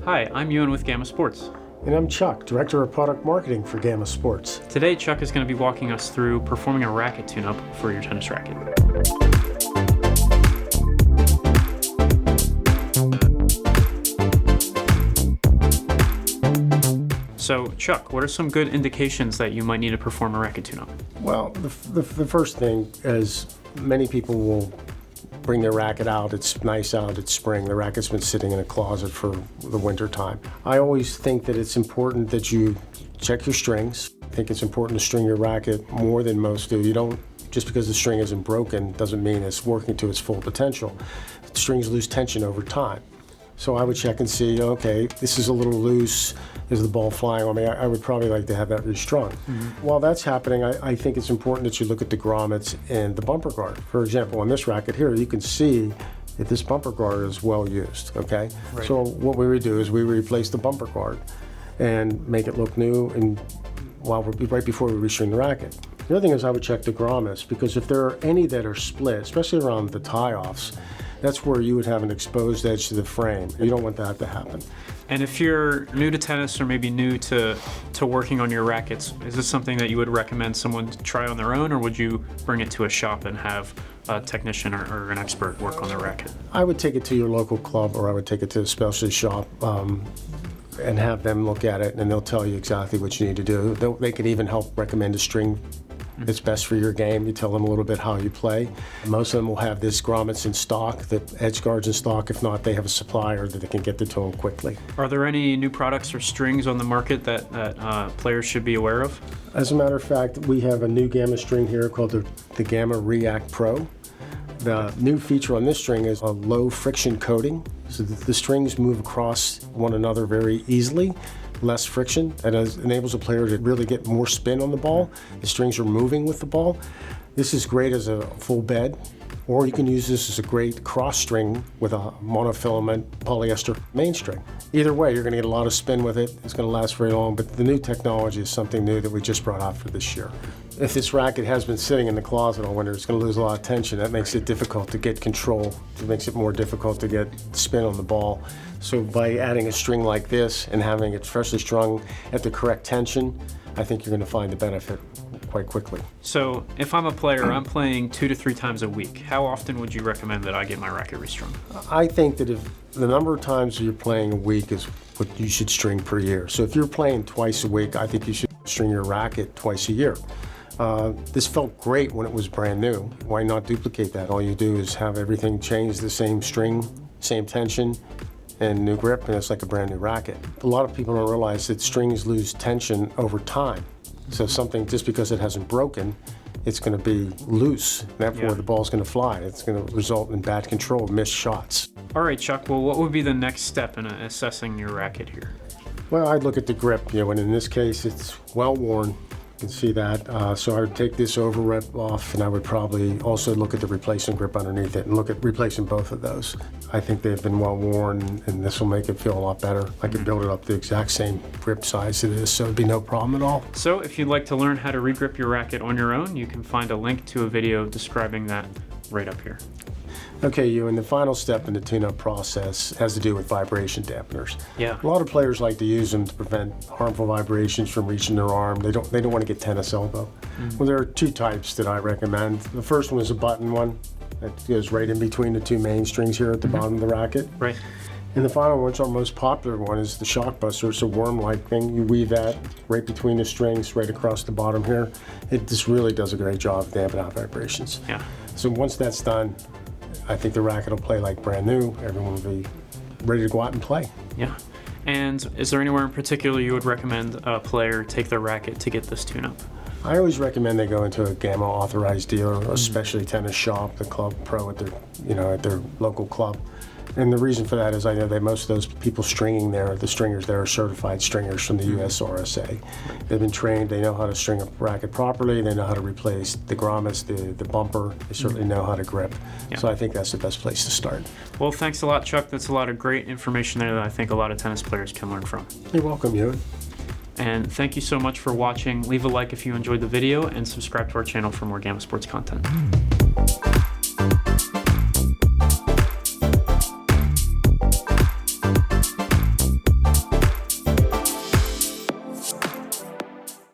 Hi, I'm Ewan with Gamma Sports. And I'm Chuck, Director of Product Marketing for Gamma Sports. Today, Chuck is going to be walking us through performing a racket tune-up for your tennis racket. So, Chuck, what are some good indications that you might need to perform a racket tune-up? Well, the first thing is many people will bring their racket out. It's nice out, it's spring. The racket's been sitting in a closet for the winter time. I always think that it's important that you check your strings. I think it's important to string your racket more than most do. You don't, just because the string isn't broken doesn't mean it's working to its full potential. Strings lose tension over time. So I would check and see, okay, this is a little loose. Is the ball flying on me? I would probably like to have that restrung. While that's happening, I think it's important that you look at the grommets and the bumper guard. For example, on this racket here, you can see that this bumper guard is well used, okay? Right. So what we would do is we would replace the bumper guard and make it look new and right before we restring the racket. The other thing is I would check the grommets, because if there are any that are split, especially around the tie-offs, that's where you would have an exposed edge to the frame. You don't want that to happen. And if you're new to tennis or maybe new to working on your rackets, is this something that you would recommend someone to try on their own, or would you bring it to a shop and have a technician or an expert work on the racket? I would take it to your local club, or I would take it to a specialty shop and have them look at it, and they'll tell you exactly what you need to do. They could even help recommend a string that's best for your game. You tell them a little bit how you play. Most of them will have this grommets in stock, the edge guards in stock. If not, they have a supplier that they can get the to them quickly. Are there any new products or strings on the market that players should be aware of? As a matter of fact, we have a new Gamma string here called the Gamma React Pro. The new feature on this string is a low friction coating, so that the strings move across one another very easily. Less friction, and enables a player to really get more spin on the ball. The strings are moving with the ball. This is great as a full bed, or you can use this as a great cross string with a monofilament polyester mainstring. Either way, you're going to get a lot of spin with it. It's going to last very long, but the new technology is something new that we just brought out for this year. If this racket has been sitting in the closet all winter, it's going to lose a lot of tension. That makes it difficult to get control. It makes it more difficult to get spin on the ball. So by adding a string like this and having it freshly strung at the correct tension, I think you're going to find the benefit quite quickly. So if I'm a player, I'm playing 2 to 3 times a week. How often would you recommend that I get my racket restrung? I think that if the number of times you're playing a week is what you should string per year. So if you're playing twice a week, I think you should string your racket twice a year. This felt great when it was brand new. Why not duplicate that? All you do is have everything change, the same string, same tension, and new grip, and it's like a brand new racket. A lot of people don't realize that strings lose tension over time. So something, just because it hasn't broken, it's going to be loose. Therefore, the ball's going to fly. It's going to result in bad control, missed shots. All right, Chuck, well, what would be the next step in assessing your racket here? Well, I'd look at the grip, and in this case, it's well worn. You can see that. So I would take this over rip off, and I would probably also look at the replacement grip underneath it and look at replacing both of those. I think they've been well worn, and this will make it feel a lot better. I could build it up the exact same grip size it is, so it'd be no problem at all. So if you'd like to learn how to regrip your racket on your own, you can find a link to a video describing that right up here. Okay, Ewan, the final step in the tune-up process has to do with vibration dampeners. Yeah. A lot of players like to use them to prevent harmful vibrations from reaching their arm. They don't want to get tennis elbow. Well, there are 2 types that I recommend. The first one is a button one that goes right in between the 2 main strings here at the bottom of the racket. Right. And the final one, which is our most popular one, is the shock buster. It's a worm-like thing. You weave that right between the strings, right across the bottom here. It just really does a great job of dampening out vibrations. Yeah. So once that's done, I think the racket will play like brand new. Everyone will be ready to go out and play. Yeah. And is there anywhere in particular you would recommend a player take their racket to get this tune-up? I always recommend they go into a Gamma authorized dealer, a specialty tennis shop, the club pro at their local club. And the reason for that is I know that most of those people stringing there, the stringers there, are certified stringers from the USRSA. They've been trained, they know how to string a racket properly, they know how to replace the grommets, the bumper, they certainly know how to grip. Yeah. So I think that's the best place to start. Well, thanks a lot, Chuck. That's a lot of great information there that I think a lot of tennis players can learn from. You're welcome, Ewan. And thank you so much for watching. Leave a like if you enjoyed the video and subscribe to our channel for more Gamma Sports content.